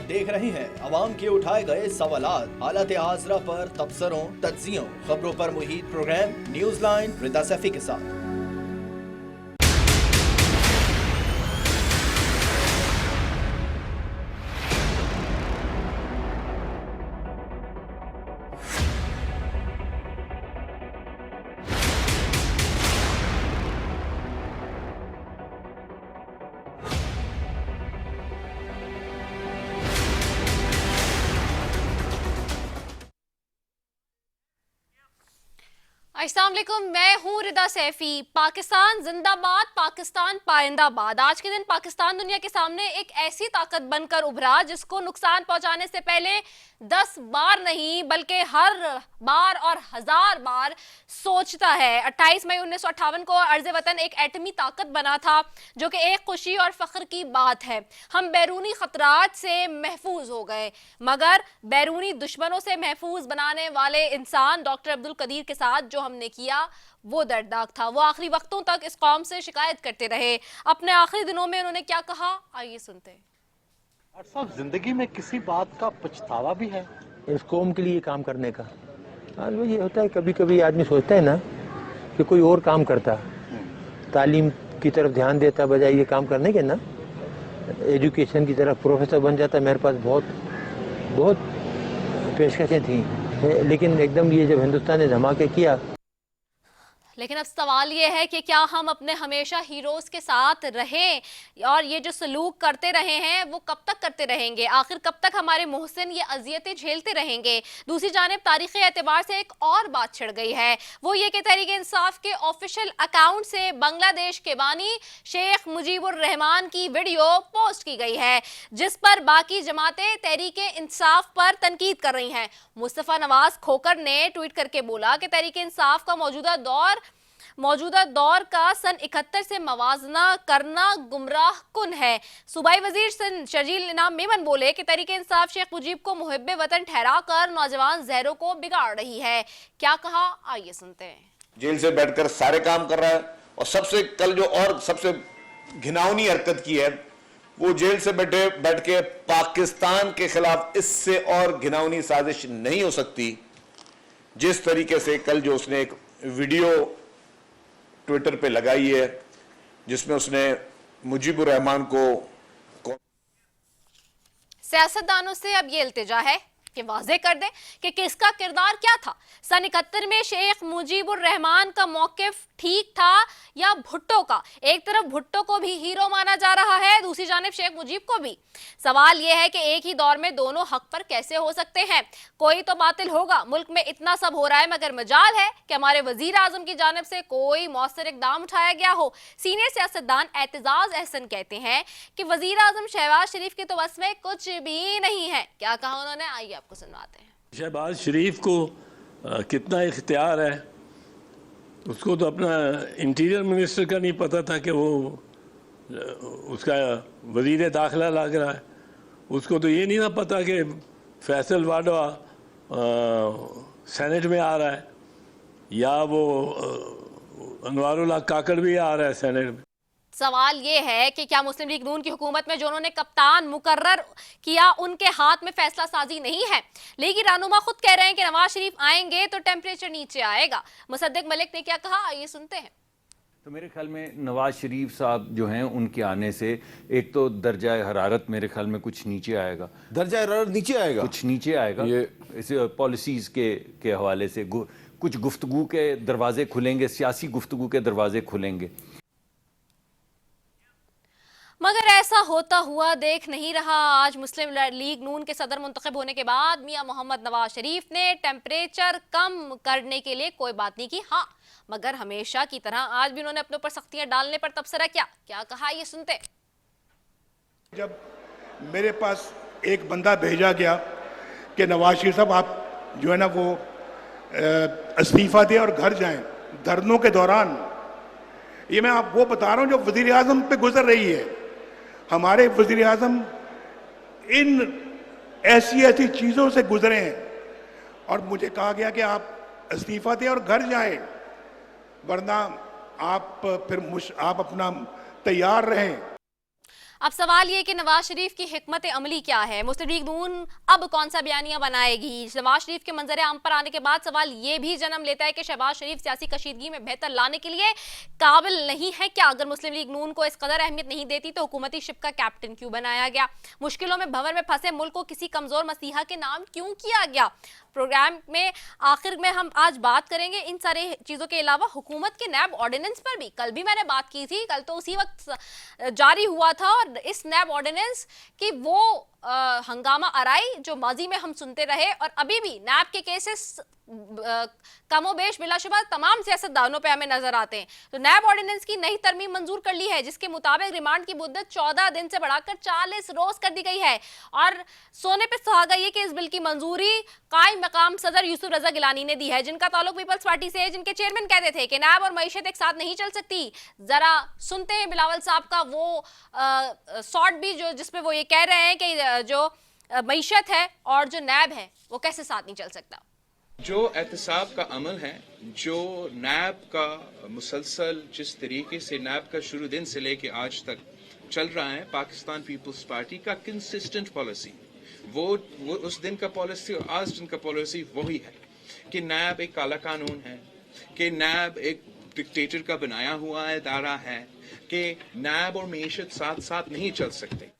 देख रहे हैं अवाम के उठाए गए सवालात, हालत हाजरा पर तबसरों, तज्जियों, खबरों पर मुहित प्रोग्राम न्यूज लाइन रिदा सैफी के साथ। अस्सलाम वालेकुम, मैं हूँ रिदा सैफी। पाकिस्तान जिंदाबाद, पाकिस्तान पाइंदाबाद। आज के दिन पाकिस्तान दुनिया के सामने एक ऐसी ताकत बनकर उभरा जिसको नुकसान पहुंचाने से पहले 10 बार नहीं बल्कि हर बार और 1000 बार सोचता है। 28 मई 1958 को अर्ज़ वतन एक एटमी ताकत बना था, जो कि एक खुशी और फख्र की बात है। हम बैरूनी खतरात से महफूज हो गए, मगर बैरूनी दुश्मनों से महफूज बनाने वाले इंसान डॉक्टर अब्दुल कदीर के साथ जो हमने किया वो दर्दनाक था। वो आखिरी वक्तों तक इस कौम से शिकायत करते रहे। अपने आखिरी दिनों में उन्होंने क्या कहा, आइए सुनते हैं। साहब, जिंदगी में किसी बात का पछतावा भी है इस कौम के लिए काम करने का? हाँ, वो ये होता है, कभी कभी आदमी सोचता है ना कि कोई और काम करता, तालीम की तरफ ध्यान देता बजाय ये काम करने के ना, एजुकेशन की तरफ प्रोफेसर बन जाता। मेरे पास बहुत पेशकशें थी, लेकिन एकदम ये जब हिंदुस्तान ने धमाके किया। लेकिन अब सवाल ये है कि क्या हम अपने हमेशा हीरोज़ के साथ रहें, और ये जो सलूक करते रहे हैं वो कब तक करते रहेंगे? आखिर कब तक हमारे मोहसिन ये अजियतें झेलते रहेंगे? दूसरी जानिब तारीख़ी एतबार से एक और बात छिड़ गई है, वो ये कि तहरीक इंसाफ के ऑफिशियल अकाउंट से बांग्लादेश के बानी शेख मुजीबुर रहमान की वीडियो पोस्ट की गई है, जिस पर बाकी जमातें तहरीक इंसाफ पर तनकीद कर रही हैं। मुस्तफ़ा नवाज खोकर ने ट्वीट करके बोला कि तहरीक इंसाफ का मौजूदा दौर का सन 71 से मवाजना करना गुमराह कुन है। सूबाई वजीर सन शजील इनाम मेमन बोले कि तहरीक इंसाफ शेख मुजीब को मुहिब्बे वतन ठहरा कर नौजवान जहरों को बिगाड़ रही है। क्या कहा, आइए सुनते हैं। जेल से बैठकर सारे काम कर रहा है, और सबसे घिनौनी हरकत की है वो जेल से बैठ के पाकिस्तान के खिलाफ इससे और घिनौनी साजिश नहीं हो सकती जिस तरीके से कल जो उसने एक वीडियो ट्विटर पे लगाई है जिसमें उसने मुजीबुर रहमान को सियासतदानों से अब ये इल्तिजा है कि वाज़ेह कर दें कि किसका किरदार क्या था। सन 71 में शेख मुजीबुर रहमान का मौकिफ ठीक था या भुट्टो का? एक तरफ भुट्टो को भी हीरो माना जा रहा है, दूसरी जानिब शेख मुजीब को भी। सवाल यह है कि एक ही दौर में दोनों हक पर कैसे हो सकते हैं? कोई तो बातिल होगा। मुल्क में इतना सब हो रहा है, मगर मजाल है कि हमारे वजीर आजम की जानिब से कोई मौसर इकदाम उठाया गया हो। सीनियर सियासतदान एतजाज अहसन कहते हैं कि वजीर आजम शहबाज शरीफ के तो बस में कुछ भी नहीं है। क्या कहा उन्होंने, आइए आपको सुनवाते हैं। शहबाज शरीफ को कितना इख्तियार है, उसको तो अपना इंटीरियर मिनिस्टर का नहीं पता था कि वो उसका वजीर दाखिला लग रहा है। उसको तो ये नहीं ना पता कि फैसल वाडवा सेनेट में आ रहा है, या वो अनवारुल्लाह काकड़ भी आ रहा है सेनेट में। सवाल ये है कि क्या मुस्लिम लीग नून की हुकूमत में जो उन्होंने कप्तान मुकर्रर किया उनके हाथ में फैसला साजी नहीं है? लीगी रहनुमा खुद कह रहे हैं कि नवाज शरीफ आएंगे तो टेम्परेचर नीचे आएगा। मुसद्दिक मलिक ने क्या कहा, आइए सुनते हैं। तो मेरे ख्याल में नवाज शरीफ साहब जो हैं उनके आने से एक तो दर्जा हरारत मेरे ख्याल में कुछ नीचे आएगा। दर्जा हरारत नीचे आएगा? कुछ नीचे आएगा। ये इस पॉलिसीज़ के हवाले से कुछ गुफ्तगू के दरवाजे खुलेंगे, सियासी गुफ्तगू के दरवाजे खुलेंगे। मगर ऐसा होता हुआ देख नहीं रहा। आज मुस्लिम लीग नून के सदर मुंतखब होने के बाद मियां मोहम्मद नवाज शरीफ ने टेम्परेचर कम करने के लिए कोई बात नहीं की। हाँ, मगर हमेशा की तरह आज भी उन्होंने अपने ऊपर सख्तियां डालने पर तबसरा किया। क्या कहा, ये सुनते। जब मेरे पास एक बंदा भेजा गया कि नवाज शरीफ साहब आप जो है ना वो इस्तीफा दें और घर जाएं धरनों के दौरान, ये मैं आप वो बता रहा हूं जो वजीर आजम पे गुजर रही है। हमारे वजीर आजम इन ऐसी चीजों से गुजरे हैं, और मुझे कहा गया कि आप इस्तीफा दें और घर जाएं, वरना आप अपना तैयार रहें। अब सवाल ये कि नवाज शरीफ की हिकमत अमली क्या है, मुस्लिम लीग नून अब कौन सा बयानिया बनाएगी। नवाज शरीफ के मंजर आम पर आने के बाद सवाल ये भी जन्म लेता है कि शहबाज शरीफ सियासी कशीदगी में बेहतर लाने के लिए काबिल नहीं है क्या। अगर मुस्लिम लीग नून को इस कदर अहमियत नहीं देती तो हुकूमती शिप का कैप्टन क्यों बनाया गया। मुश्किलों में भंवर में फंसे मुल्क को किसी कमजोर मसीहा के नाम क्यों किया गया। प्रोग्राम में आखिर में हम आज बात करेंगे इन सारे चीजों के अलावा हुकूमत के नैब ऑर्डिनेंस पर भी। कल भी मैंने बात की थी, कल तो उसी वक्त जारी हुआ था, और इस नैब ऑर्डिनेंस की वो हंगामा आराई जो माजी में हम सुनते रहे, और अभी भी नैब के केसेस कमोबेश बिलाशुबा तमाम सियासतदानों पे हमें नजर आते हैं। तो नैब ऑर्डिनेंस की नई तरमीम मंजूर कर ली है, जिसके मुताबिक रिमांड की मुद्दत 14 दिन से बढ़ाकर 40 रोज कर दी गई है। और सोने पे सुहागा ये कि इस बिल की मंजूरी कायम मकाम सदर यूसुफ रजा गिलानी ने दी है, जिनका ताल्लुक पीपल्स पार्टी से है, जिनके चेयरमैन कहते थे कि नैब और मईशत एक साथ नहीं चल सकती। जरा सुनते हैं बिलावल साहब का वो शॉर्ट भी जो जिसमें वो ये कह रहे हैं कि जो मईशत है और जो नैब है वो कैसे साथ नहीं चल सकता। जो एहतसाब का अमल है, जो नैब का मुसलसल जिस तरीके से नैब का शुरू दिन से लेके आज तक चल रहा है, पाकिस्तान पीपल्स पार्टी का कंसिस्टेंट पॉलिसी, वो उस दिन का पॉलिसी और आज दिन का पॉलिसी वही है कि नैब एक काला कानून है, कि नैब एक डिक्टेटर का बनाया हुआ इदारा है, कि नैब और मईशत साथ साथ नहीं चल सकते।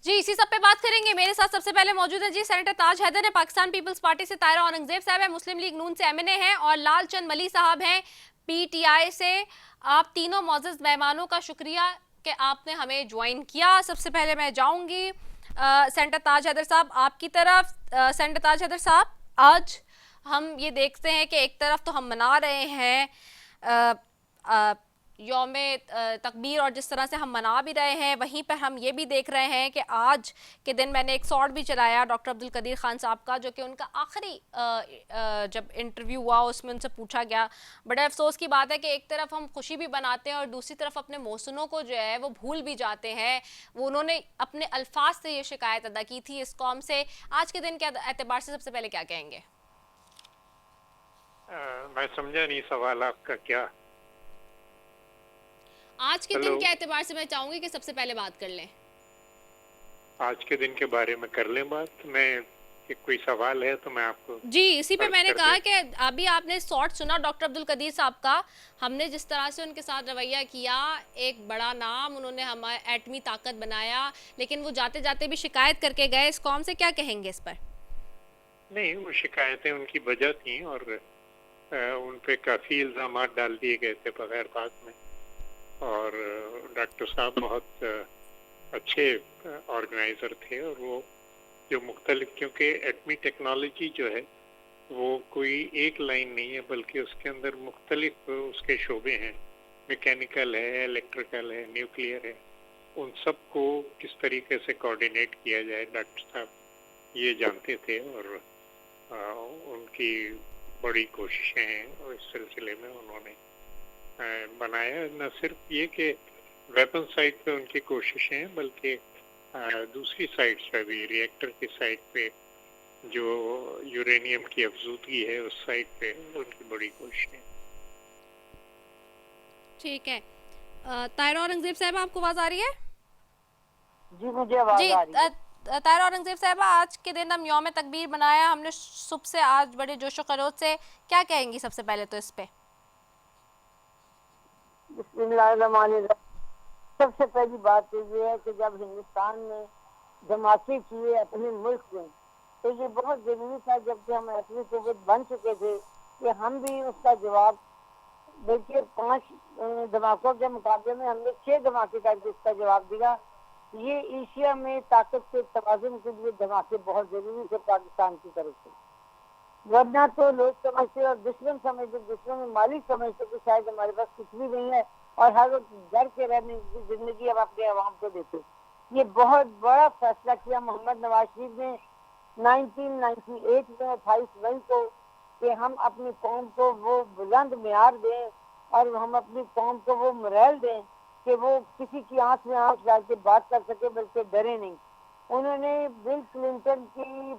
जी इसी सब पे बात करेंगे। मेरे साथ सबसे पहले मौजूद है जी सेनेटर ताज हैदर है, पाकिस्तान पीपल्स पार्टी से तायरा औरंगजेब साहब है, मुस्लिम लीग नून से एमएनए हैं, और लाल चंद मली साहब हैं पीटीआई से। आप तीनों मौजूद मेहमानों का शुक्रिया कि आपने हमें ज्वाइन किया। सबसे पहले मैं जाऊंगी सेनेटर ताज हैदर साहब आपकी तरफ। सेनेटर ताज हैदर साहब, आज हम ये देखते हैं कि एक तरफ तो हम मना रहे हैं यौम तकबीर, और जिस तरह से हम मना भी रहे हैं, वहीं पर हम ये भी देख रहे हैं कि आज के दिन मैंने एक शॉर्ट भी चलाया डॉक्टर अब्दुल कदीर खान साहब का, जो कि उनका आखिरी जब इंटरव्यू हुआ उसमें उनसे पूछा गया। बड़े अफसोस की बात है कि एक तरफ हम खुशी भी बनाते हैं और दूसरी तरफ अपने मौसनों को जो है वो भूल भी जाते हैं। वो उन्होंने अपने अल्फाज से ये शिकायत अदा की थी इस कौम से। आज के दिन के एतबार से सबसे पहले क्या कहेंगे? मैं समझा नहीं सवाल आपका। क्या आज के दिन के एतबार से मैं चाहूंगी कि सबसे पहले बात कर लें। आज के दिन के बारे में कर लें बात। मैं कोई सवाल है तो मैं आपको जी इसी पे मैंने कहा कि अभी आपने शॉर्ट सुना डॉक्टर अब्दुल कदीर साहब का, हमने जिस तरह से उनके साथ रवैया किया, एक बड़ा नाम उन्होंने हमारे एटमी ताकत बनाया, लेकिन वो जाते जाते भी शिकायत करके गए इस कौम से। क्या कहेंगे इस पर? नहीं, वो शिकायतें उनकी वजह थी और उन पे काफी इल्जाम डाल दिए गए थे बगैर बात में। और डॉक्टर साहब बहुत अच्छे ऑर्गेनाइजर थे, और वो जो मुख्तलिफ, क्योंकि एटमी टेक्नोलॉजी जो है वो कोई एक लाइन नहीं है, बल्कि उसके अंदर मुख्तलिफ उसके शोबे हैं, मैकेनिकल है, इलेक्ट्रिकल है, न्यूक्लियर है। उन सब को किस तरीके से कोऑर्डिनेट किया जाए डॉक्टर साहब ये जानते थे, और उनकी बड़ी कोशिशें हैं और इस सिलसिले में उन्होंने बनाया। न सिर्फ ये कि वेपन साइड पे उनकी कोशिशें हैं, बल्कि दूसरी साइड पे भी, रिएक्टर की साइड पे जो यूरेनियम की अफजूदगी है उस साइड पे उनकी बड़ी कोशिशें। ठीक है। तायरा औरंगजेब साहब आपको आवाज आ रही है? जी मुझे आवाज आ रही है। तायरा औरंगजेब साहब, आज के दिन हम यौम तकबीर मनाया हमने सुबह से, आज बड़े जोशो खरोश से। क्या कहेंगी सबसे पहले तो इस पे? सबसे पहली बात तो ये है कि जब हिंदुस्तान ने धमाके किए अपने मुल्क में, तो ये बहुत जरूरी था, जबकि हम एटमी कुव्वत बन चुके थे, कि हम भी उसका जवाब, बल्कि 5 धमाकों के मुकाबले में हमने 6 धमाके करके इसका जवाब दिया। ये एशिया में ताकत के तवाज़ुन के लिए धमाके बहुत जरूरी थे पाकिस्तान की तरफ से, वरना तो लोग समझते और दुश्मन समझते, दुश्मन मालिक समझते कि शायद हमारे पास कुछ भी नहीं है और हर वक्त डर के रहने की जिंदगी हम अपने अवाम को देते। ये बहुत बड़ा फैसला किया मोहम्मद नवाज शरीफ ने 1998 में 28 मई को, कि हम अपनी कौम को वो बुलंद मियार दें और हम अपनी कौम को वो मोरल दें कि वो किसी की आंख में आंख डाल के बात कर सके, बल्कि डरे नहीं। उन्होंने बिल क्लिंटन की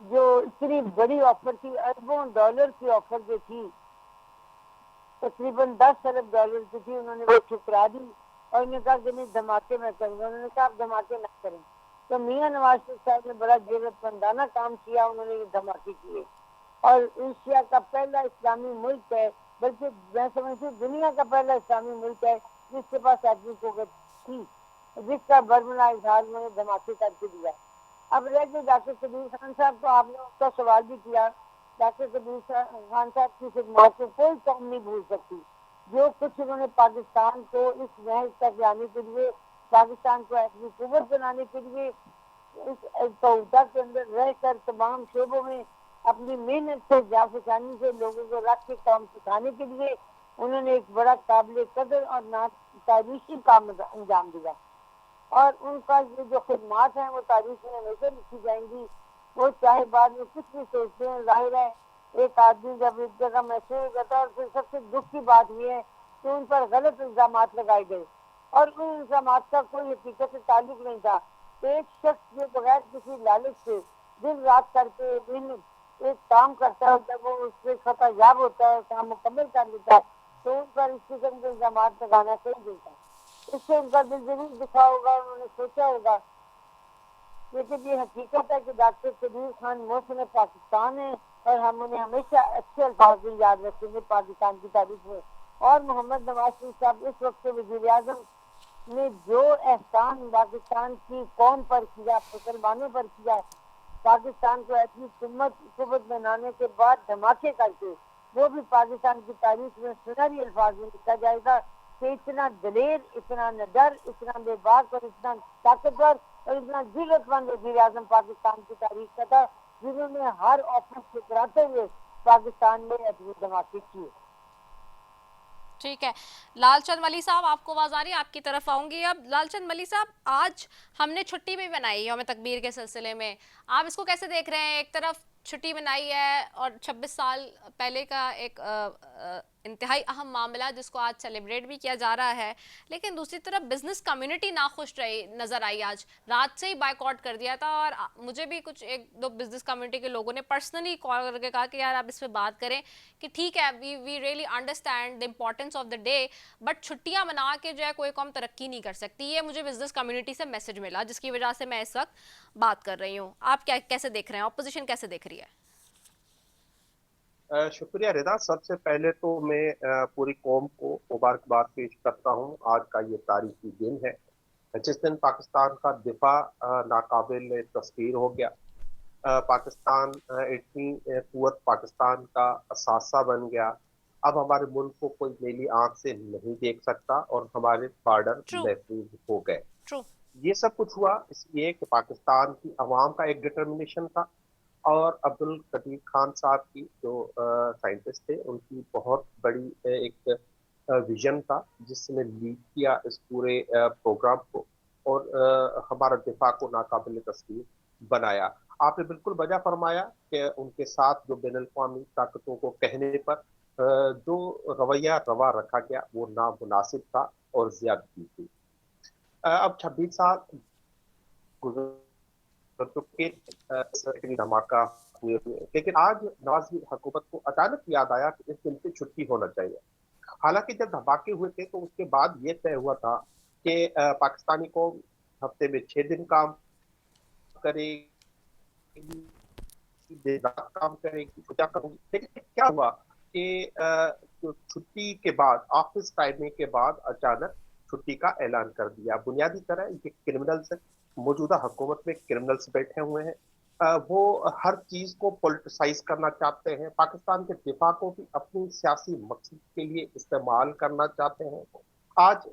जो इतनी बड़ी ऑफर थी, अरबों डॉलर की ऑफर जो थी, तकरीबन 10 अरब डॉलर की थी, उन्होंने वो ठुकरा दी और उन्होंने कहा कि नहीं धमाके मैं करूँगा। उन्होंने कहा आप धमाके ना करें। तो मियाँ नवाज शरीफ साहब ने बड़ा जरूरतमंदाना काम किया, उन्होंने ये धमाके किए। और एशिया का पहला इस्लामी मुल्क है, बल्कि मैं समझती हूँ दुनिया का पहला इस्लामी मुल्क है जिसके पास एटमी कुव्वत थी, जिसका बर्मला इजहार उन्होंने धमाके करके दिया। अब रह गए डॉक्टर कबीर खान साहब, तो आपने उसका सवाल भी किया। डॉक्टर कबीर खान साहब की खिदमत को कोई कौम नहीं भूल सकती। जो कुछ उन्होंने पाकिस्तान को इस महज तक लाने के लिए, पाकिस्तान को एटमी कुव्वत बनाने के लिए, इस तौता के अंदर रहकर तमाम शोबों में अपनी मेहनत से जाफरखानी से लोगों को रख के काम सिखाने के लिए उन्होंने एक बड़ा काबिल कदर और ना तारीखी काम अंजाम दिया। और उनका ये जो खिदमात हैं वो तारीख में हमेशा लिखी जाएंगी। वो चाहे बाद में कुछ भी सोचते हैं, जाहिर है एक आदमी जब एक जगह महसूस करता है, और फिर सबसे दुख की बात ये है कि उन पर गलत इल्जाम लगाए गए और उन इल्जाम का कोई हकीकत से ताल्लुक नहीं था। एक शख्स जो बगैर किसी लालच से दिन रात करके दिन एक काम करता है, जब वो उससे खतायाब होता है, काम मुकम्मल कर लेता है, तो उन पर इस किस्म के इल्जाम लगाना सही नहीं था। इससे उनका दिल जरूर दिखा होगा, उन्होंने सोचा होगा। लेकिन ये हकीकत है कि डॉक्टर कबीर खान मोहसिन पाकिस्तान है और हम उन्हें हमेशा अच्छे अल्फाज में याद रखेंगे पाकिस्तान की तारीख में। और मोहम्मद नवाज शरीफ साहब इस वक्त के वज़ीर आज़म ने जो एहसान पाकिस्तान की कौम पर किया, मुसलमानों पर किया, पाकिस्तान को ऐसी कुव्वत बनाने के बाद धमाके करके, वो भी पाकिस्तान की तारीख में सुनहरी अल्फाज में लिखा जाएगा कि इतना दलेर, इतना निडर, इतना बेबाक और इतना ताकतवर और इतना जरूरतमंद वज़ीर आज़म पाकिस्तान की तारीख का था, जिन्होंने हर ऑफिस से कराते हुए पाकिस्तान में ऐसे धमाके किए। ठीक है, लालचंद मलिक साहब आपको आवाज आ रही है, आपकी तरफ आऊंगी। अब लालचंद मलिक साहब, आज हमने छुट्टी भी बनाई यौम तकबीर के सिलसिले में, आप इसको कैसे देख रहे हैं? एक तरफ छुट्टी बनाई है और 26 साल पहले का एक इंतहाई अहम मामला जिसको आज सेलिब्रेट भी किया जा रहा है, लेकिन दूसरी तरफ बिजनेस कम्युनिटी नाखुश रही नज़र आई। आज रात से ही बायकॉट कर दिया था और मुझे भी कुछ एक दो बिजनेस कम्युनिटी के लोगों ने पर्सनली कॉल करके कहा कि यार आप इस पर बात करें कि ठीक है, we really understand the importance of the day, but छुट्टियां मना के जो है कोई कौम तरक्की नहीं कर सकती। ये मुझे बिजनेस कम्युनिटी से मैसेज मिला, जिसकी वजह से मैं इस वक्त बात कर रही हूँ। आप कैसे देख रहे हैं, ऑपोजिशन कैसे देख रही है? शुक्रिया रिदा। सबसे पहले तो मैं पूरी कौम को मुबारकबाद पेश करता हूँ। आज का ये तारीखी दिन है जिस दिन पाकिस्तान का दिफा नाकाबिल तस्वीर हो गया। पाकिस्तान इतनी कुव्वत पाकिस्तान का असासा बन गया। अब हमारे मुल्क को कोई नीली आंख से नहीं देख सकता और हमारे बॉर्डर महफूज हो गए। ये सब कुछ हुआ इसलिए कि पाकिस्तान की अवाम का एक डिटर्मिनेशन था और अब्दुल कदीर खान साहब की जो साइंटिस्ट थे, उनकी बहुत बड़ी एक विजन था जिसने लीड किया इस पूरे प्रोग्राम को और हमारा दिफा को नाकाबिल तस्वीर बनाया। आपने बिल्कुल वजह फरमाया कि उनके साथ जो बैनुल-अक़वामी ताकतों को कहने पर जो रवैया रवा रखा गया वो नामुनासिब था और ज्यादती थी। अब 26 साल गुजर चुके धमाका हुए, लेकिन आज नवाज हुकूमत को अचानक याद आया कि इस दिन से छुट्टी होना चाहिए। हालांकि जब धमाके हुए थे तो उसके बाद ये तय हुआ था कि पाकिस्तानी कौम हफ्ते में 6 दिन काम करेगी, दिन रात काम करेगी, लेकिन क्या हुआ कि छुट्टी के बाद, ऑफिस टाइमिंग के बाद अचानक छुट्टी का ऐलान कर दिया। बुनियादी तरह ये क्रिमिनल्स, मौजूदा हुकूमत में क्रिमिनल्स बैठे हुए हैं, वो हर चीज को पॉलिटिसाइज करना चाहते हैं, पाकिस्तान के दिफा को भी अपनी सियासी मकसद के लिए इस्तेमाल करना चाहते हैं। आज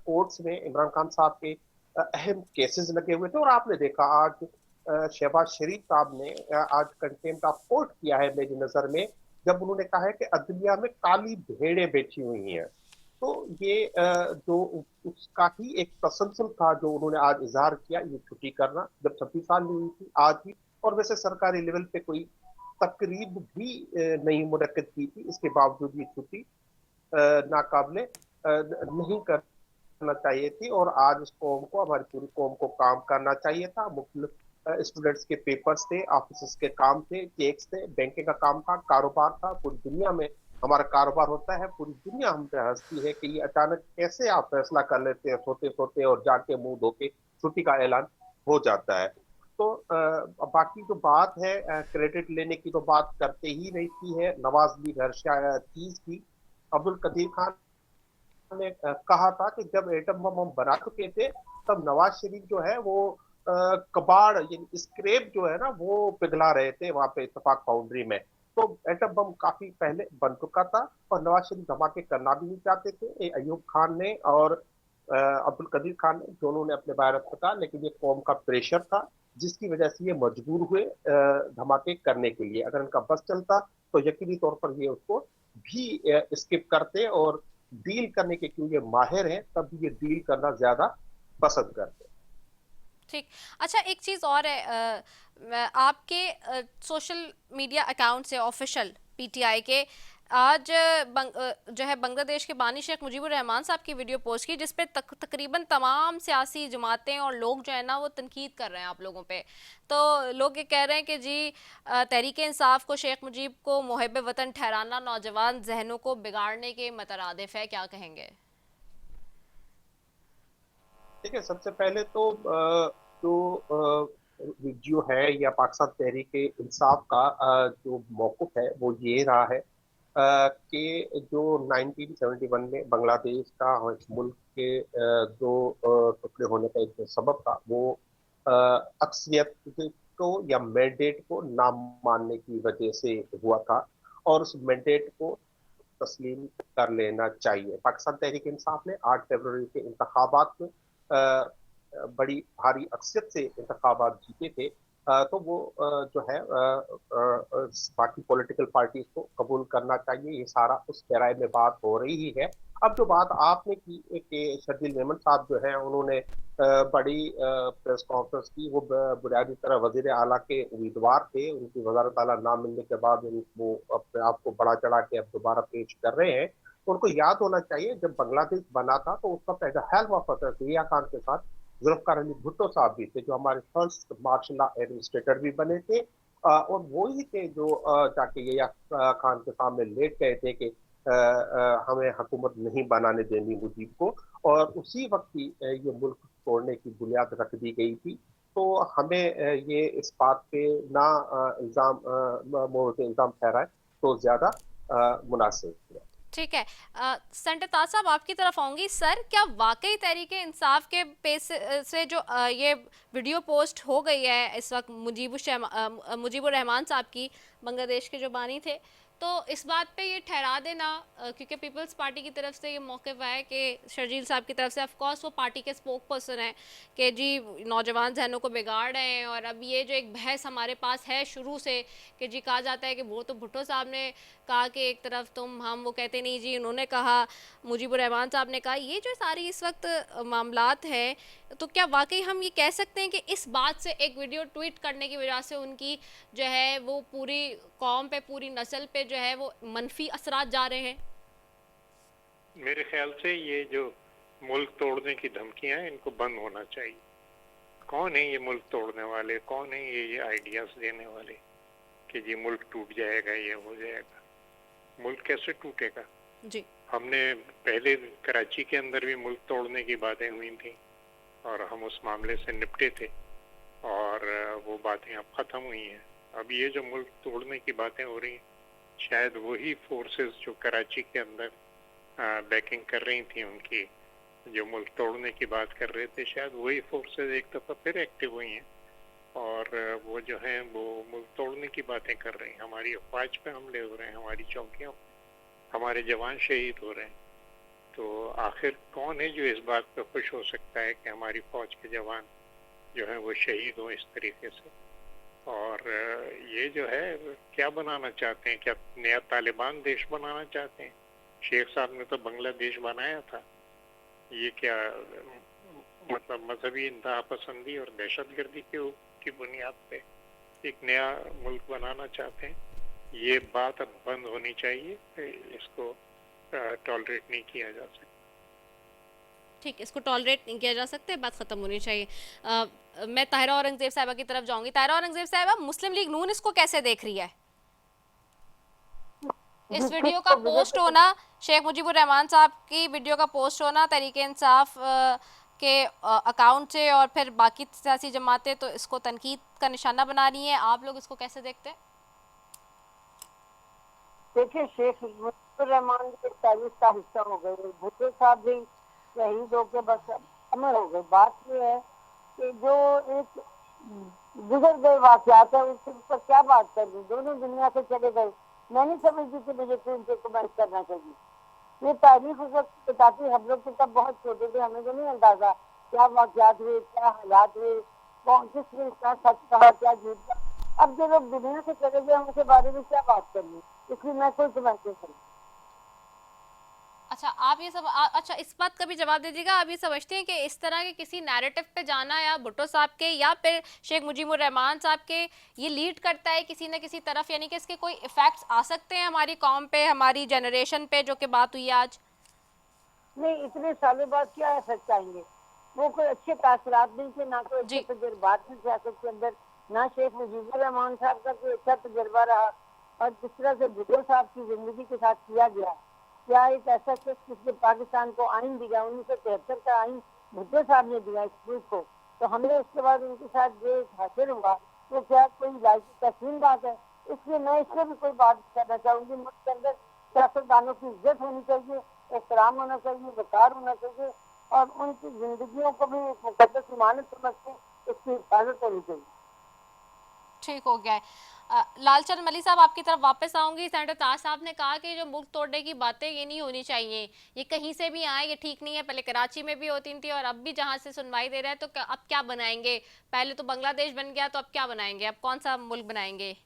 कोर्ट्स में इमरान खान साहब के अहम केसेस लगे हुए थे और आपने देखा आज शहबाज शरीफ साहब ने आज कंटेम्प्ट ऑफ कोर्ट किया है मेरी नजर में, जब उन्होंने कहा है कि अदलिया में काली भेड़ें बैठी हुई हैं। तो ये जो उसका ही एक तसलसल था जो उन्होंने आज इजहार किया, ये छुट्टी करना जब 26 साल हुई थी आज भी, और वैसे सरकारी लेवल पे कोई तकरीब भी नहीं मुनक्किद की थी, इसके बावजूद ये छुट्टी नाकाबिले नहीं करना चाहिए थी और आज इस कौम को, हमारी पूरी कौम को काम करना चाहिए था। मुख्तलिफ स्टूडेंट्स के पेपर्स थे, ऑफिस के काम थे, चेक्स थे, बैंकिंग का काम था, कारोबार था, पूरी दुनिया में हमारा कारोबार होता है, पूरी दुनिया हम पे हंसती है कि ये अचानक कैसे आप फैसला कर लेते हैं सोते सोते और जाके मुंह धो के छुट्टी का ऐलान हो जाता है। तो बाकी जो बात है क्रेडिट लेने की तो बात करते ही रहती है। नवाज लीग हर चीज की अब्दुल कदीर खान ने कहा था कि जब एटम बम हम बना चुके थे तब नवाज शरीफ जो है वो कबाड़ यानी स्क्रेप जो है ना वो पिघला रहे थे वहां पे इत्तेफाक फाउंड्री में। तो एटम बम काफी पहले बन चुका था और नवाज शरीफ धमाके करना भी नहीं चाहते थे। अयूब खान ने और अब्दुल कदीर खान ने दोनों ने अपने बारे में कहा, लेकिन ये कौम का प्रेशर था जिसकी वजह से ये मजबूर हुए धमाके करने के लिए। अगर इनका बस चलता तो यकीनी तौर पर ये उसको भी स्किप करते और डील करने के क्यों ये माहिर हैं तब भी ये डील करना ज्यादा पसंद करते हैं। ठीक। अच्छा, एक चीज़ और है, आपके सोशल मीडिया अकाउंट से ऑफिशियल पीटीआई के आज जो है बांग्लादेश के बानी शेख मुजीबुर रहमान साहब की वीडियो पोस्ट की जिस पे तकरीबन तमाम सियासी जमातें और लोग जो है ना वो तनकीद कर रहे हैं आप लोगों पे। तो लोग ये कह रहे हैं कि जी तहरीक इंसाफ को शेख मुजीब को मुहिब वतन ठहराना नौजवान जहनों को बिगाड़ने के मतरादिफ है, क्या कहेंगे? ठीक है, सबसे पहले तो जो वीडियो है या पाकिस्तान तहरीक इंसाफ का जो मौक़िफ़ है वो ये रहा है कि जो 1971 में बांग्लादेश का और इस मुल्क के दो टुकड़े होने का एक जो सबब था वो अक्सरियत को या मैंडेट को ना मानने की वजह से हुआ था और उस मैंडेट को तस्लीम कर लेना चाहिए। पाकिस्तान तहरीक इंसाफ ने 8 फरवरी के इंतखाबात में बड़ी भारी अक्सरियत से इंतखाबात जीते थे। तो वो जो है बाकी पॉलिटिकल पार्टीज को कबूल करना चाहिए। ये सारा उस पैराए में बात हो रही है। अब जो बात आपने की कि शर्जील मेमन साहब जो है उन्होंने बड़ी प्रेस कॉन्फ्रेंस की, वो बुनियादी तरह वजीर आला के उम्मीदवार थे, उनकी वजारत आला ना मिलने के बाद वो अपने आप को बड़ा चढ़ा के अब दोबारा पेश कर रहे हैं। उनको याद होना चाहिए जब बांग्लादेश बना था तो उसका पहला हेल्प ऑफिसर जिया खान के साथ जुल्फकार अली भुट्टो साहब भी थे जो हमारे फर्स्ट मार्शल लॉ एडमिनिस्ट्रेटर भी बने थे और वो ही थे जो जाके जिया खान के सामने लेट गए थे कि हमें हुकूमत नहीं बनाने देनी मुजीब को, और उसी वक्त ही ये मुल्क तोड़ने की बुनियाद रख दी गई थी। तो हमें ये इस बात पे ना इल्ज़ाम ठहराए तो ज्यादा मुनासिब है। ठीक है, सेंटर ताज साहब आपकी तरफ आऊंगी। सर, क्या वाकई तहरीके इंसाफ के पेज से जो ये वीडियो पोस्ट हो गई है इस वक्त मुजीबुर रहमान साहब की, बांग्लादेश के जो बानी थे, तो इस बात पे ये ठहरा देना, क्योंकि पीपल्स पार्टी की तरफ से ये मौक़िफ़ है कि शर्जील साहब की तरफ से, ऑफ कोर्स वो पार्टी के स्पोक पर्सन हैं कि जी नौजवान जहनों को बिगाड़ रहे हैं, और अब ये जो एक बहस हमारे पास है शुरू से कि जी कहा जाता है कि वो तो भुट्टो साहब ने कहा कि एक तरफ तुम हम, वो कहते नहीं जी उन्होंने कहा, मुजीबुर रहमान साहब ने कहा, ये जो सारी इस वक्त मामलात हैं, तो क्या वाकई हम ये कह सकते हैं कि इस बात से एक वीडियो ट्वीट करने की वजह से उनकी जो है वो पूरी कौम पे, पूरी नस्ल पे जो है वो मनफी असरात जा रहे हैं? मेरे ख्याल से ये जो मुल्क तोड़ने की धमकियां हैं इनको बंद होना चाहिए। कौन है ये मुल्क तोड़ने वाले, कौन है ये आइडियाज देने वाले कि जी मुल्क टूट जाएगा, ये हो जाएगा? मुल्क कैसे टूटेगा जी? हमने पहले कराची के अंदर भी मुल्क तोड़ने की बातें हुई थी और हम उस मामले से निपटे थे और वो बातें अब ख़त्म हुई हैं। अब ये जो मुल्क तोड़ने की बातें हो रही हैं, शायद वही फोर्सेस जो कराची के अंदर बैकिंग कर रही थी उनकी, जो मुल्क तोड़ने की बात कर रहे थे, शायद वही फोर्सेस एक दफ़ा फिर एक्टिव हुई हैं और वो जो हैं वो मुल्क तोड़ने की बातें कर रही हैं। हमारी अफवाज पे हमले हो रहे हैं, हमारी चौकियों, हमारे जवान शहीद हो रहे हैं। तो आखिर कौन है जो इस बात पे खुश हो सकता है कि हमारी फौज के जवान जो है वो शहीद हों इस तरीके से? और ये जो है क्या बनाना चाहते हैं? क्या नया तालिबान देश बनाना चाहते हैं? शेख साहब ने तो बांग्लादेश बनाया था। ये क्या मतलब मजहबी इंतहा पसंदी और दहशतगर्दी की बुनियाद पे एक नया मुल्क बनाना चाहते हैं? ये बात अब बंद होनी चाहिए, इसको टॉलरेट नहीं किया जा सकता। ठीक, इसको टॉलरेट नहीं किया जा सकता, बात ख़त्म होनी चाहिए। मैं ताहिरा औरंगज़ेब साहिबा की तरफ जाऊंगी। ताहिरा औरंगज़ेब साहिबा, मुस्लिम लीग नून इसको कैसे देख रही है? इस वीडियो का पोस्ट होना, शेख मुजीबुर रहमान साहब की वीडियो का पोस्ट होना तहरीक इंसाफ के अकाउंट से और फिर बाकी सियासी जमातें तो इसको तनकीद का निशाना बना रही हैं, आप लोग इसको कैसे देखते हैं? देखिए, शेख मुजीबुर रहमान की तारीख का हिस्सा हो गए, भुट्टो साहब भी शहीद होकर बस अमर हो गए। बात ये है कि जो एक गुजर गए वाकयात है उसके ऊपर क्या बात कर दी, दोनों दुनिया से चले गए। मैं नहीं समझती कि मुझे क्यों उनसे कमेंट करना चाहिए। ये तारीख उस वक्त बताती, हम लोग तो तब बहुत छोटे थे, हमें तो नहीं अंदाजा क्या वाकयात हुए, क्या हालात हुए, कौन किसने क्या सच कहा, क्या झूठ कहा। अब जो लोग दुनिया से चले गए उनके बारे में क्या बात करनी, इसलिए मैं कोई कमेंट नहीं करूँ। अच्छा, आप ये सब अच्छा इस बात का भी जवाब दीजिएगा, आप ये समझते हैं कि इस तरह के किसी नैरेटिव पे जाना या भुट्टो साहब के या फिर शेख मुजीबुर रहमान साहब के ये लीड करता है किसी न किसी तरफ, यानी कि इसके कोई इफेक्ट्स आ सकते हैं हमारी कौम पे, हमारी जनरेशन पे, जो कि बात हुई आज? नहीं, इतने सालों बाद क्या इफेक्ट आएंगे? वो कोई अच्छे तासरात नहीं थे, ना कोई अच्छे तजुर्बात थे सियासत के अंदर, ना शेख मुजीबुर रहमान साहब का कोई अच्छा तजुर्बा रहा। और जिस तरह से भुट्टो साहब की जिंदगी के साथ किया गया, क्या एक ऐसा शख्स जिसने पाकिस्तान को आइन दिया, 1973 का आइन भुट्टो साहब ने दिया इस मुल्क को, तो हमने उसके बाद उनके साथ जो हासिल हुआ वो क्या कोई लायक तस्लीम बात है? इसलिए मैं इससे भी कोई बात करना चाहूंगी। मुल्क के अंदर सियासतदानों की इज्जत होनी चाहिए, एहतराम होना चाहिए, वकार होना चाहिए और उनकी जिंदगियों को भी एक मुकद्दस इमानत समझ के उसकी हिफाजत होनी चाहिए। ठीक हो गया है। लालचंद मलिक साहब, आपकी तरफ वापस आऊंगी। सेनेटर ताज साहब ने कहा कि जो मुल्क तोड़ने की बातें ये नहीं होनी चाहिए, ये कहीं से भी आए ये ठीक नहीं है। पहले कराची में भी होती थी और अब भी जहां से सुनवाई दे रहा है, तो अब क्या बनाएंगे? पहले तो बांग्लादेश बन गया, तो अब क्या बनाएंगे? अब कौन सा मुल्क बनाएंगे?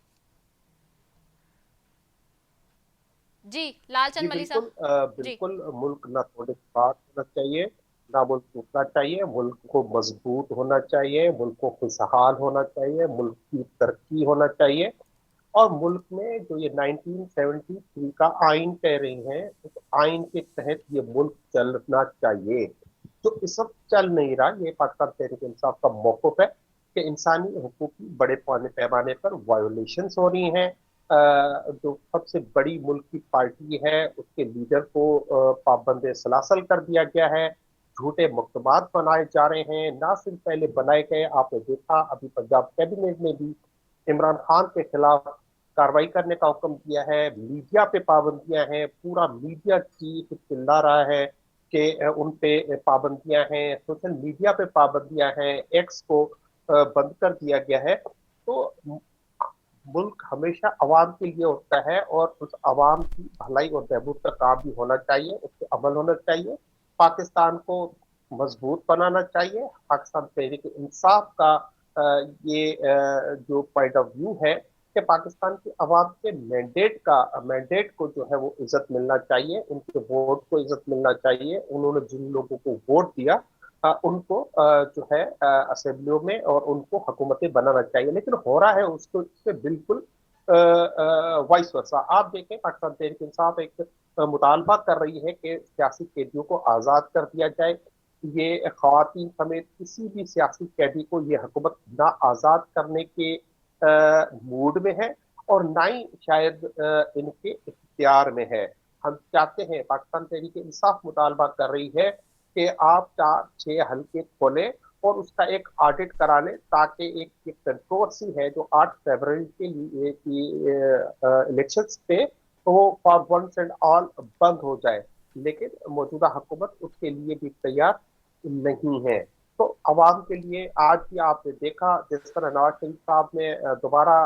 जी लालचंद मलिक साहब। बिल्कुल मुल्क ना तोड़ने की बात होना चाहिए, ना मुल्क टूटना चाहिए। मुल्क को मजबूत होना चाहिए, मुल्क को खुशहाल होना चाहिए, मुल्क की तरक्की होना चाहिए। और मुल्क में जो ये 1973 का आइन कह रही हैं, उस आइन के तहत ये मुल्क चलना चाहिए। तो इस वक्त चल नहीं रहा। ये पाकिस्तान तहरीक इंसाफ का मौक़िफ़ है कि इंसानी हुकूक की बड़े पैमाने पर वायोलेशंस हो रही हैं। जो सबसे बड़ी मुल्क की पार्टी है उसके लीडर को पाबंद सलासल कर दिया गया है, झूठे मकतबात बनाए जा रहे हैं। ना सिर्फ पहले बनाए गए, आपने देखा अभी पंजाब कैबिनेट ने भी इमरान खान के खिलाफ कार्रवाई करने का हुक्म दिया है। मीडिया पे पाबंदियां हैं, पूरा मीडिया चीफ चिल्ला रहा है कि उन पे पाबंदियां हैं, सोशल मीडिया पे पाबंदियां हैं, एक्स को बंद कर दिया गया है। तो मुल्क हमेशा आवाम के लिए होता है और उस आवाम की भलाई और बहबूद का काम भी होना चाहिए, उस पर अमल होना चाहिए। पाकिस्तान को मजबूत बनाना चाहिए। पाकिस्तान तहरीक इंसाफ का ये जो पॉइंट ऑफ व्यू है कि पाकिस्तान की आवाम के मैंडेट को जो है वो इज्जत मिलना चाहिए, उनके वोट को इज्जत मिलना चाहिए। उन्होंने जिन लोगों को वोट दिया उनको जो है असेंबलियों में और उनको हुकूमतें बनाना चाहिए, लेकिन हो रहा है उसको इससे बिल्कुल वाइस वर्सा। आप देखें, पाकिस्तान तहरीक इंसाफ एक मुतालबा कर रही है कि सियासी कैदियों को आज़ाद कर दिया जाए। ये ख़वातीन समेत किसी भी सियासी कैदी को ये हुकूमत ना आज़ाद करने के मूड में है और ना ही शायद इनके इख्तियार में है। हम चाहते हैं, पाकिस्तान तहरीक इंसाफ मुतालबा कर रही है कि आप 4-6 हल्के खोलें और उसका एक ऑडिट करा लें, ताकि एक कंट्रोवर्सी है जो 8 फरवरी के लिए इलेक्शंस पे तो फॉर वंस एंड ऑल बंद हो जाए। लेकिन मौजूदा हुकूमत उसके लिए भी तैयार नहीं है। तो आवाम के लिए आज भी आपने देखा जिस तरह नवाज शरीफ साहब ने दोबारा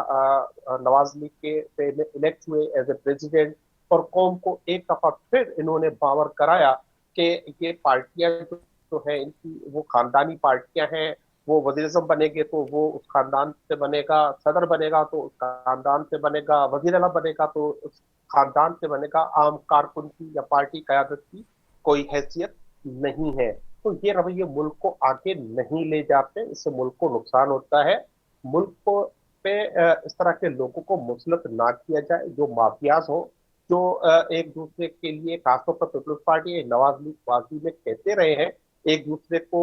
नवाज लीग के इलेक्ट हुए एज ए प्रेसिडेंट और कौम को एक दफा फिर इन्होंने बावर कराया कि ये पार्टियां जो है इनकी वो खानदानी पार्टियां हैं। वो वज़ीर-ए-आज़म बनेंगे तो वो उस खानदान से बनेगा, सदर बनेगा तो उस खानदान से बनेगा, वज़ीर-ए-आज़म बनेगा तो उस खानदान से बनेगा। आम कारकुन की या पार्टी क़यादत की कोई हैसियत नहीं है। तो ये रवैये मुल्क को आगे नहीं ले जाते, इससे मुल्क को नुकसान होता है। मुल्क को पे इस तरह के लोगों को मुसलत ना किया जाए जो माफियाज हो, जो एक दूसरे के लिए, खासतौर पर पीपल्स पार्टी नवाज लीग वाजी में कहते रहे हैं, एक दूसरे को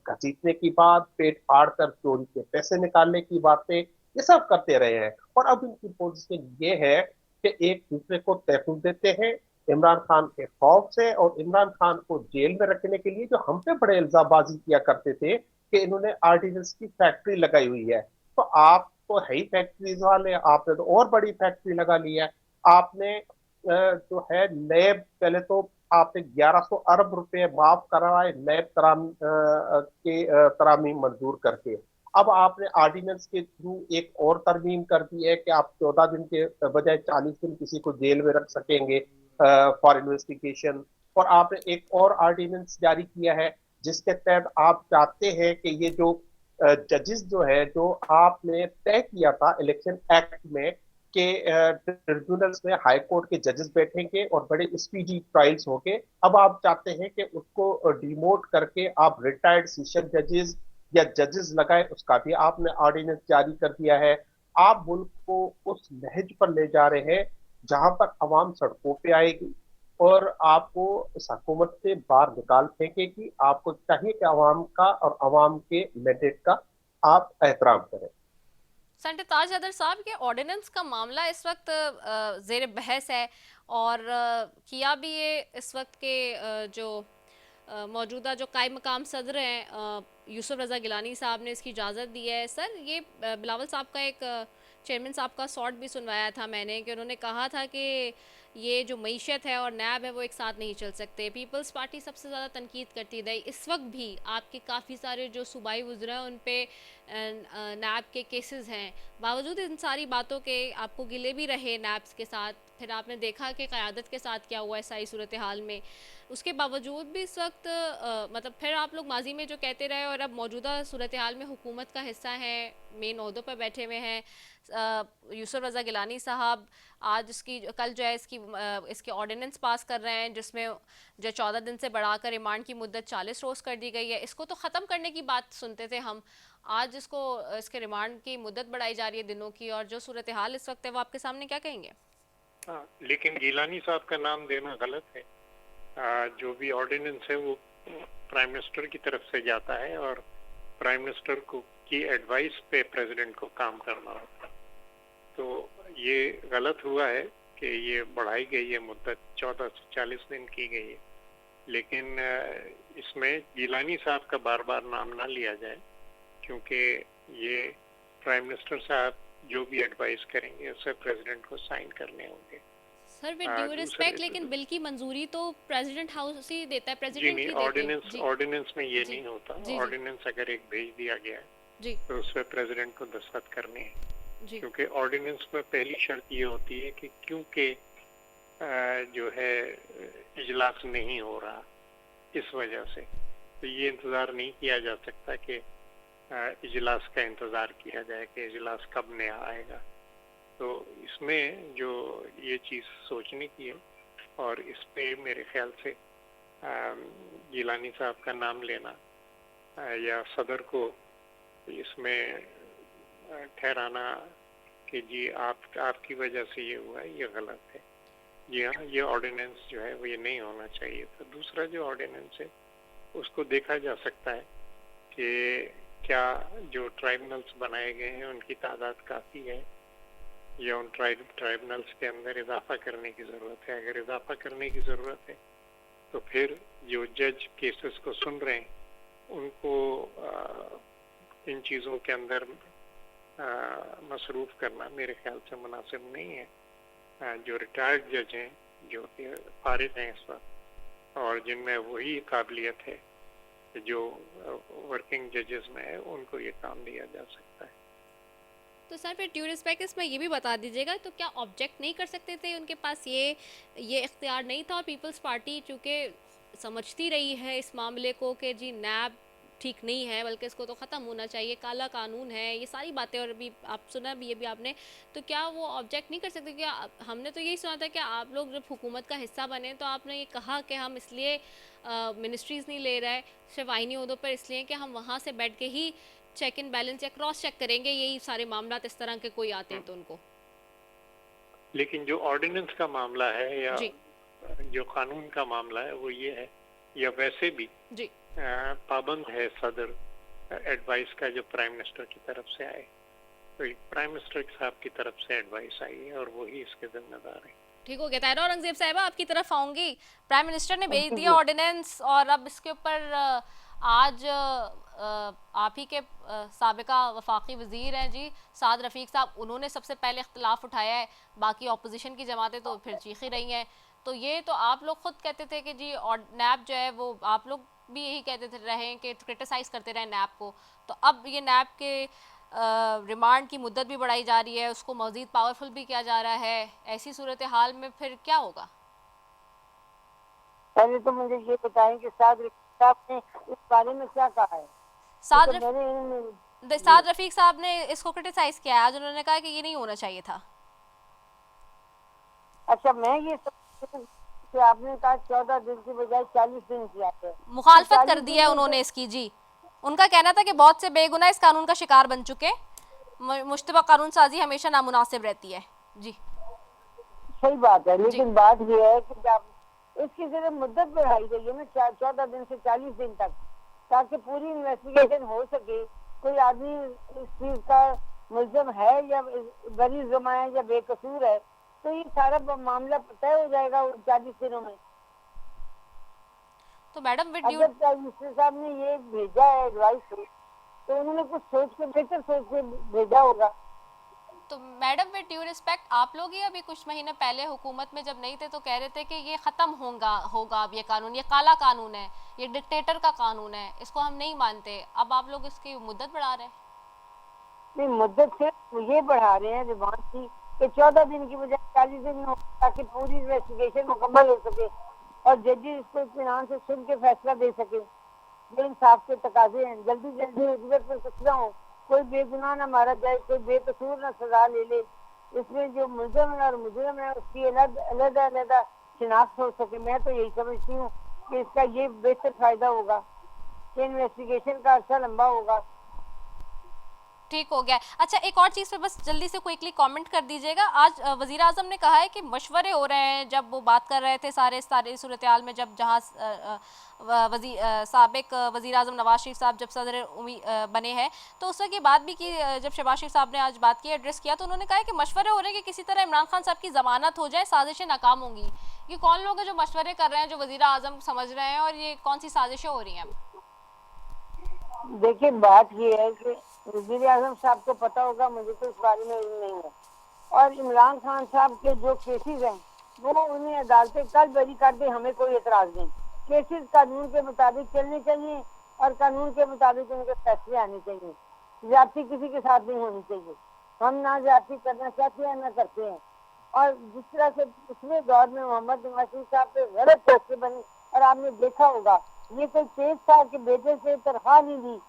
घसीटने की बात, पेट फाड़ कर चोरी के पैसे निकालने की बातें, ये सब करते रहे हैं। और अब इनकी पोजीशन ये है कि एक दूसरे को तहफुज़ देते हैं इमरान खान के खौफ से, और इमरान खान को जेल में रखने के लिए जो हम पे बड़े इल्जामबाजी किया करते थे कि इन्होंने आर्डिनेंस की फैक्ट्री लगाई हुई है। तो आप तो है ही फैक्ट्रीज वाले, आपने तो और बड़ी फैक्ट्री लगा ली है। आपने जो है नैब, पहले तो आपने 1100 अरब रुपए माफ करवाए नैब तरामीम मंजूर करके। अब आपने ऑर्डिनेंस के थ्रू एक और तरमीम कर दी है कि आप 14 दिन के बजाय 40 दिन किसी को जेल में रख सकेंगे फॉर इन्वेस्टिगेशन। और आपने एक और ऑर्डिनेंस जारी किया है जिसके तहत आप चाहते हैं कि ये जो जजेस जो है, जो आपने तय किया था इलेक्शन एक्ट में कि ट्रिब्यूनल्स में हाई कोर्ट के जजेस बैठेंगे और बड़े स्पीडी ट्रायल्स होंगे, अब आप चाहते हैं कि उसको डिमोट करके आप रिटायर्ड सेशन जजेस या जजेस लगाए, उसका भी आपने ऑर्डिनेंस जारी कर दिया है। आप मुल्क को उस नहज पर ले जा रहे हैं जहां पर अवाम सड़कों पे आएगी और आपको इस हुकूमत से बाहर निकाल फेंकेगी। आपको चाहिए कि अवाम का और अवाम के मैंडेट का आप एहतराम करें। सेनेटर ताज हैदर साहब, ये ऑर्डिनेंस का मामला इस वक्त ज़ेर बहस है और किया भी ये इस वक्त के जो मौजूदा जो कायम मकाम सदर हैं यूसुफ रज़ा गिलानी साहब ने इसकी इजाज़त दी है। सर, ये बिलावल साहब का एक चेयरमैन साहब का शॉर्ट भी सुनवाया था मैंने कि उन्होंने कहा था कि ये जो मईशत है और नैब है वो एक साथ नहीं चल सकते। पीपल्स पार्टी सबसे ज़्यादा तनकीद करती रही। इस वक्त भी आपके काफ़ी सारे जो सूबाई वज़रा हैं उन पे नैब के केसेस हैं, बावजूद इन सारी बातों के आपको गिले भी रहे नैब्स के साथ। फिर आपने देखा कि क़यादत के साथ क्या हुआ है सारी सूरत हाल में, उसके बावजूद भी इस वक्त मतलब फिर आप लोग माजी में जो कहते रहे और अब मौजूदा सूरत हाल में हुकूमत का हिस्सा हैं, मेन ओहदों पर बैठे हुए हैं। यूसुफ रज़ा गिलानी साहब आज कल जो है इसकी ऑर्डिनेंस पास कर रहे हैं जिसमें जो 14 दिन से बढ़ाकर रिमांड की मुद्दत 40 रोज़ कर दी गई है। इसको तो ख़त्म करने की बात सुनते थे हम, आज इसके रिमांड की मुद्दत बढ़ाई जा रही है दिनों की, और जो सूरत हाल इस वक्त है वो आपके सामने क्या कहेंगे? हाँ, लेकिन गिलानी साहब का नाम देना गलत है। जो भी ऑर्डिनेंस है वो प्राइम मिनिस्टर की तरफ से जाता है और प्राइम मिनिस्टर की एडवाइस पे प्रेसिडेंट को काम करना होता है। तो ये गलत हुआ है कि ये बढ़ाई गई है मुद्दत, 14 से 40 दिन की गई है। लेकिन इसमें गिलानी साहब का बार बार नाम ना लिया जाए, क्योंकि ये प्राइम मिनिस्टर साहब जो भी एडवाइस करेंगे उससे प्रेसिडेंट को साइन करने होंगे। सर, विद ड्यू रिस्पेक्ट, लेकिन बिल की मंजूरी तो प्रेसिडेंट हाउस ही देता है, प्रेसिडेंट ही देते हैं। ऑर्डिनेंस में ये नहीं होता। ऑर्डिनेंस अगर एक भेज दिया गया है तो उस पर प्रेसिडेंट को दस्तखत करने हैं, क्योंकि ऑर्डिनेंस में पहली शर्त ये होती है कि क्योंकि जो है इजलास नहीं हो रहा, इस वजह से तो ये इंतज़ार नहीं किया जा सकता कि इजलास का इंतज़ार किया जाए कि इजलास कब नया आएगा। तो इसमें जो ये चीज़ सोचने की है, और इस पे मेरे ख्याल से गिलानी साहब का नाम लेना या सदर को इसमें ठहराना कि जी आपकी वजह से ये हुआ है, ये गलत है। जी हाँ, ये ऑर्डिनेंस जो है वो ये नहीं होना चाहिए था। दूसरा जो ऑर्डिनेंस है उसको देखा जा सकता है कि क्या जो ट्राइब्यूनल्स बनाए गए हैं उनकी तादाद काफ़ी है या उन ट्राइब्यूनल्स के अंदर इजाफा करने की ज़रूरत है। अगर इजाफा करने की ज़रूरत है तो फिर जो जज केसेस को सुन रहे हैं उनको इन चीज़ों के अंदर मसरूफ़ करना मेरे ख्याल से मुनासिब नहीं है। जो रिटायर्ड जज हैं, जो फारिग हैं इस वक्त, और जिनमें वही काबिलियत है जो वर्किंग जजेस में है, उनको ये काम दिया जा सकता है। तो सर, फिर ड्यू रिस्पेक्ट इसमें ये भी बता दीजिएगा, तो क्या ऑब्जेक्ट नहीं कर सकते थे? उनके पास ये इख्तियार नहीं था? पीपल्स पार्टी चूँकि समझती रही है इस मामले को कि जी नैब ठीक नहीं है, बल्कि इसको तो ख़त्म होना चाहिए, काला कानून है, ये सारी बातें, और अभी आप सुना भी ये भी आपने, तो क्या वो ऑब्जेक्ट नहीं कर सकते? क्या हमने तो यही सुना था कि आप लोग जब हुकूमत का हिस्सा बने तो आपने ये कहा कि हम इसलिए मिनिस्ट्रीज़ नहीं ले रहे सिर्फ आईनी ओहदों पर, इसलिए कि हम वहाँ से बैठ के ही चेक इन बैलेंस या क्रॉस चेक करेंगे, यही सारे मामला इस तरह के कोई आते हैं तो उनको। लेकिन जो ऑर्डिनेंस का मामला है या जो कानून का मामला है वो ये है, या वैसे भी पाबंद है सदर एडवाइस का जो प्राइम मिनिस्टर की तरफ से आए। तो प्राइम मिनिस्टर साहब की तरफ से एडवाइस आई है और वही इसके जिम्मेदार है। ठीक हो गया। ताहिरा औरंगजेब साहिबा आपकी तरफ आऊंगी। प्राइम मिनिस्टर ने भेज दिया ऑर्डिनेंस और अब इसके ऊपर आज आप ही के साबिका वफाकी वजीर हैं जी साद रफीक साहब, उन्होंने सबसे पहले इख्तिलाफ उठाया है, बाकी ऑपोजिशन की जमातें तो फिर चीख ही रही हैं। तो ये तो आप लोग खुद कहते थे कि जी और नैब जो है वो आप लोग भी यही कहते थे रहे कि क्रिटिसाइज़ करते रहे नैब को, तो अब ये नैब के रिमांड की मुद्दत भी बढ़ाई जा रही है, उसको मज़ीद पावरफुल भी किया जा रहा है, ऐसी सूरत हाल में फिर क्या होगा? पहले तो मुझे ये बताएं कि साद रफीक साहब ने इस बारे में क्या कहा है। साद रफीक साहब ने इसको क्रिटिसाइज किया है, आज उन्होंने कहा कि ये नहीं होना चाहिए था। अच्छा, मैं ये कि आपने कहा 14 दिन की बजाय 40 दिन किया है, मुखालफत कर दी है उन्होंने इसकी जी। उनका कहना था कि बहुत से बेगुनाह इस कानून का शिकार बन चुके, मुश्तबा कानून साजी हमेशा नामुनासिब रहती है जी। सही बात है, लेकिन बात यह है कि जब इसकी सिर्फ मुद्दत बढ़ाई गई है ना 14 दिन से 40 दिन तक, ताकि पूरी इन्वेस्टिगेशन हो सके, कोई आदमी इस चीज का मुल्ज़िम है या बरी जुर्म है या बेकसूर है, तो ये सारा मामला तय हो जाएगा 40 दिनों में। तो मैडम अगर प्राइम मिनिस्टर साहब ने ये भेजा है एडवाइस, तो उन्होंने कुछ सोच के बेहतर सोच के भेजा होगा। तो मैडम विद ड्यू रिस्पेक्ट, आप लोग ही अभी कुछ महीने पहले हुकूमत में जब नहीं थे तो कह रहे थे कि ये खत्म होगा अब ये कानून, ये काला कानून है, ये डिक्टेटर का कानून है, इसको हम नहीं मानते। अब आप लोग इसकी मुद्दत बढ़ा रहे हैं। नहीं, मुद्दत सिर्फ ये बढ़ा रहे हैं रिमांड की कि 14 दिन की बजाय 40 दिन हो, ताकि पूरी इन्वेस्टिगेशन मुकम्मल हो सके और जजेस इसको इत्मीनान से सुन के फैसला दे सके। जो इंसाफ के तकाजे हैं, जल्दी जल्दी उजरत पर फैसला हो, कोई बेगुनाह ना मारा जाए, कोई बेकसूर ना सजा ले ले, इसमें जो मुल्ज़िम है और मुजरिम है उसकी अलग-अलग शिनाख्त हो सके। मैं तो यही समझती हूँ कि इसका ये बेहतर फायदा होगा कि इन्वेस्टिगेशन का अर्सा लंबा होगा। ठीक हो गया। अच्छा, एक और चीज़ पे बस जल्दी से क्विकली कमेंट कर दीजिएगा। आज वज़ीर आज़म ने कहा है कि मशवरे हो रहे हैं, जब वो बात कर रहे थे सारे सूरत हाल में, जब जहाँ साबिक वज़ीर आज़म नवाज शरीफ साहब जब सदर बने हैं, तो उस वक्त ये बात भी की, जब शहबाज शरीफ साहब ने आज बात की, एड्रेस किया, तो उन्होंने कहा कि मशवरे हो रहे हैं कि किसी तरह इमरान खान साहब की ज़मानत हो जाए, साजिशें नाकाम होंगी। ये कौन लोग हैं जो मशवरे कर रहे हैं, जो वज़ीर आज़म समझ रहे हैं, और ये कौन सी साजिशें हो रही हैं? देखिए, बात ये है कि वज़ीर आज़म साहब को पता होगा, मुझे तो इस बारे में नहीं है। और इमरान खान साहब के जो केसेस हैं वो उन्हें अदालतें कल बरी कर दे, हमें कोई एतराज़ नहीं। केसेस कानून के मुताबिक चलने चाहिए और कानून के मुताबिक उनके फैसले आने चाहिए। ज्यादती किसी के साथ नहीं होनी चाहिए। हम ना ज्यादती करना चाहते हैं ना करते हैं। और जिस तरह से पिछले दौर में मोहम्मद नवाज शरीफ साहब पे गलत फैसले बने, और आपने देखा होगा ये कोई तेज था कि बेटे से तनख्वाह नहीं दी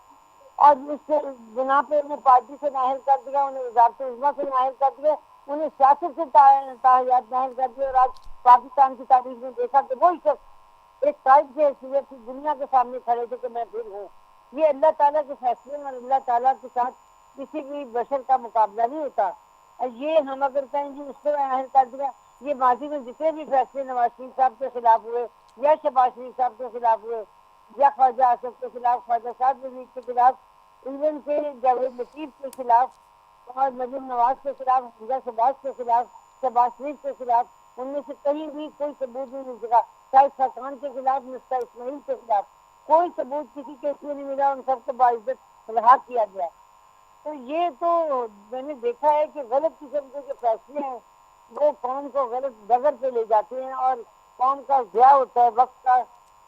और उसके बिना पे उन्हें पार्टी से नाहिल कर दिया, उन्हें वज़ारत उज़्मा से नाहिल कर दिया, उन्हें सियासत से ताहयात नाहिल कर दिया। और आज पाकिस्तान की तारीख में देखा कि वही शख्स एक साइड के हैसियत से दुनिया के सामने खड़े थे कि मैं फिर हूँ। ये अल्लाह ताला के फैसले और अल्लाह ताला के साथ किसी भी बशर का मुकाबला नहीं होता। ये हम अगर कहें कि उसको नाहिल कर दिया, ये माजी में जितने भी फैसले नवाज शरीफ साहब के खिलाफ हुए या शहबाज शरीफ साहब के खिलाफ हुए या ख्वाजा आसिफ के खिलाफ, ख्वाजा साद वजीर के खिलाफ, इवन के जावेद लतीफ के खिलाफ और मरीम नवाज के खिलाफ, हमजा शहबाज के खिलाफ, शहबाज शरीफ के खिलाफ, उनमें से कहीं भी कोई सबूत नहीं मिल सका। शाहिद खान के खिलाफ, मुफ्ता इस्माइल के खिलाफ कोई सबूत किसी केस में नहीं मिला, उन सबको बाइज्जत रिहा किया गया। तो ये तो मैंने देखा है कि गलत किस्म के जो फैसले हैं वो कौम को गलत डगर पे ले जाते हैं और कौम का ज़िया होता है वक्त का।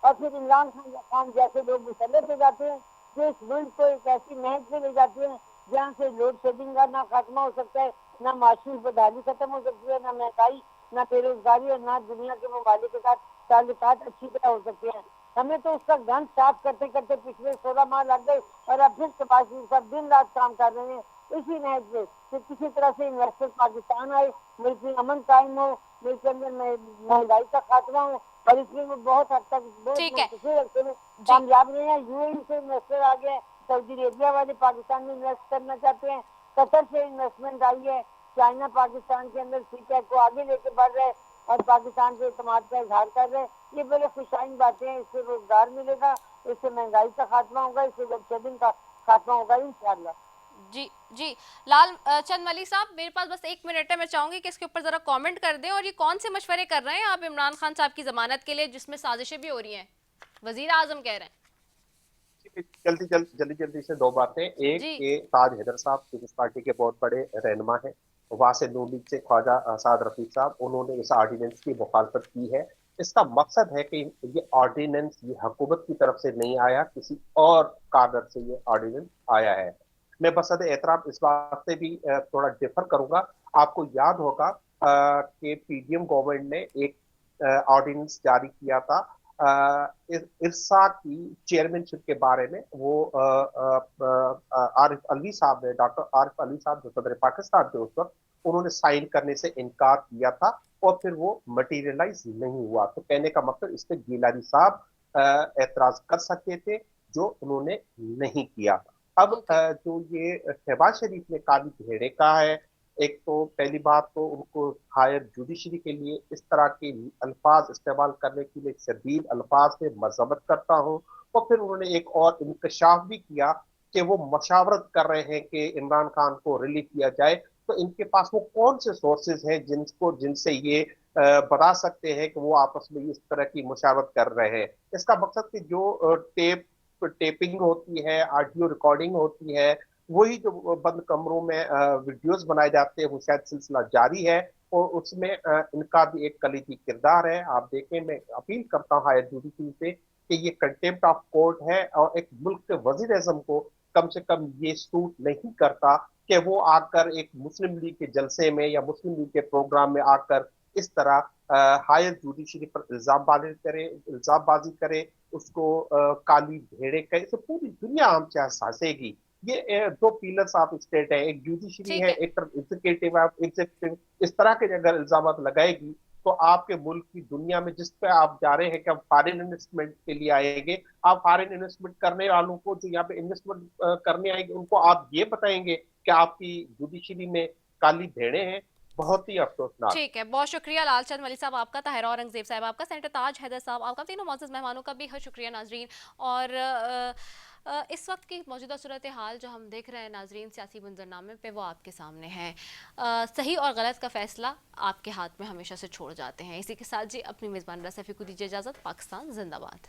और फिर इमरान खान जैसे लोग मुसल्लत हो जाते हैं जो इस मुल्क को एक ऐसी महक पे ले जाते हैं जहाँ से लोड शेडिंग का ना खात्मा हो सकता है, ना माशूल बदहाली खत्म हो सकती है, ना महंगाई, ना बेरोजगारी और ना दुनिया के ममालिक के साथ ताल्लुकात अच्छी तरह हो सकते हैं। हमें तो उसका गंद साफ करते करते पिछले 16 माह लग गए और अब फिर शहबाज शरीफ साहब दिन रात काम कर रहे हैं इसी नहज पे कि किसी तरह से इन्वेस्टर पाकिस्तान आए, मुल्क में अमन कायम हो, मुल्क के अंदर महंगाई का खात्मा हो। और इसमें वो बहुत हद तक बहुत कामयाब रहे हैं। यूएई से इन्वेस्टर आ गए, सऊदी अरेबिया वाले पाकिस्तान में इन्वेस्ट करना चाहते हैं, कतर से इन्वेस्टमेंट आई है, चाइना पाकिस्तान के अंदर सीटैक को आगे लेके बढ़ रहे हैं और पाकिस्तान के इत्मीनान का इजहार कर रहे हैं। ये बड़े खुशाइन बातें हैं। इससे रोजगार मिलेगा, इससे महंगाई का खात्मा होगा, इससे लोड शेडिंग का खात्मा होगा इंशाअल्लाह। जी जी लाल चंद मलिक साहब, मेरे पास बस 1 मिनट है, मैं चाहूंगी कि इसके ऊपर जरा कमेंट कर दें। और ये कौन से मशवरे कर रहे हैं आप इमरान खान साहब की जमानत के लिए, जिसमें साजिशें भी हो रही हैं, वजीर आजम कह रहे हैं? जल्दी से दो बातें। एक जी के ताज हैदर साहब पीपल्स पार्टी के बहुत बड़े रहनुमा हैं, वहां से नून लीग से ख्वाजा साद रफीक साहब, उन्होंने इस ऑर्डिनेंस की मुखालफत की है। इसका मकसद है कि ये ऑर्डिनेंस ये हुकूमत की तरफ से नहीं आया, किसी और कार्नर से ये ऑर्डिनेंस आया है। मैं बसद एहतराम इस बात से भी थोड़ा डिफर करूंगा। आपको याद होगा कि पीडीएम गवर्नमेंट ने एक ऑर्डिनेंस जारी किया था इरसा की चेयरमैनशिप के बारे में। वो आरिफ अलवी साहब ने, डॉक्टर आरिफ अलवी साहब जो सदर पाकिस्तान थे उस वक्त, उन्होंने साइन करने से इनकार किया था और फिर वो मटीरियलाइज नहीं हुआ। तो कहने का मतलब इस पे गीलानी साहब एतराज कर सकते थे, जो उन्होंने नहीं किया। अब जो ये शहबाज शरीफ ने काली भेड़े का है, एक तो पहली बात तो उनको हायर जुडिशरी के लिए इस तरह के अल्फाज इस्तेमाल करने के लिए शदीद अल्फाज से मजम्मत करता हूँ। और फिर उन्होंने एक और इंकशाफ भी किया कि वो मशावरत कर रहे हैं कि इमरान खान को रिलीफ किया जाए। तो इनके पास वो कौन से सोर्सेज हैं जिनसे ये बता सकते हैं कि वो आपस में इस तरह की मुशावरत कर रहे हैं। इसका मकसद कि जो टेपिंग होती है, ऑडियो रिकॉर्डिंग होती है, वही जो बंद कमरों में वीडियोस बनाए जाते हैं, वो शायद सिलसिला जारी है और उसमें इनका भी एक कलीदी किरदार है। आप देखें, मैं अपील करता हूँ हायर जुडिशरी से कि ये कंटेम्प्ट ऑफ कोर्ट है और एक मुल्क के वजीर आज़म को कम से कम ये सूट नहीं करता कि वो आकर एक मुस्लिम लीग के जलसे में या मुस्लिम लीग के प्रोग्राम में आकर इस तरह हायर जुडिशरी पर इल्जामबाजी करे, उसको काली भेड़े कहे। तो पूरी दुनिया हमसे हंसेगी। ये दो पिलर्स ऑफ स्टेट है, एक जुडिशरी है, एक तरफ एग्जीक्यूटिव है। एग्जीक्यूटिव इस तरह के अगर इल्जाम लगाएगी तो आपके मुल्क की दुनिया में, जिस पे आप जा रहे हैं कि हम फॉरेन इन्वेस्टमेंट के लिए आएंगे, आप फॉरेन इन्वेस्टमेंट करने वालों को जो यहाँ पे इन्वेस्टमेंट करने आएंगे उनको आप ये बताएंगे कि आपकी जुडिशरी में काली भेड़े हैं। बहुत ही अफसोसनाक। ठीक है, बहुत शुक्रिया लालचंद मलिक साहब आपका, ताहिरा औरंगजेब साहब आपका, सेनेटर ताज हैदर साहब आपका, तीनों मौजूद मेहमानों का भी बहुत शुक्रिया नाजरीन। और इस वक्त की मौजूदा सूरत हाल जो हम देख रहे हैं नाजरीन सियासी मंजरनामे पे, वो आपके सामने है। सही और गलत का फैसला आपके हाथ में हमेशा से छोड़ जाते हैं। इसी के साथ जी अपनी मेज़बान रसफ़ी को दीजिए इजाज़त। पाकिस्तान जिंदाबाद।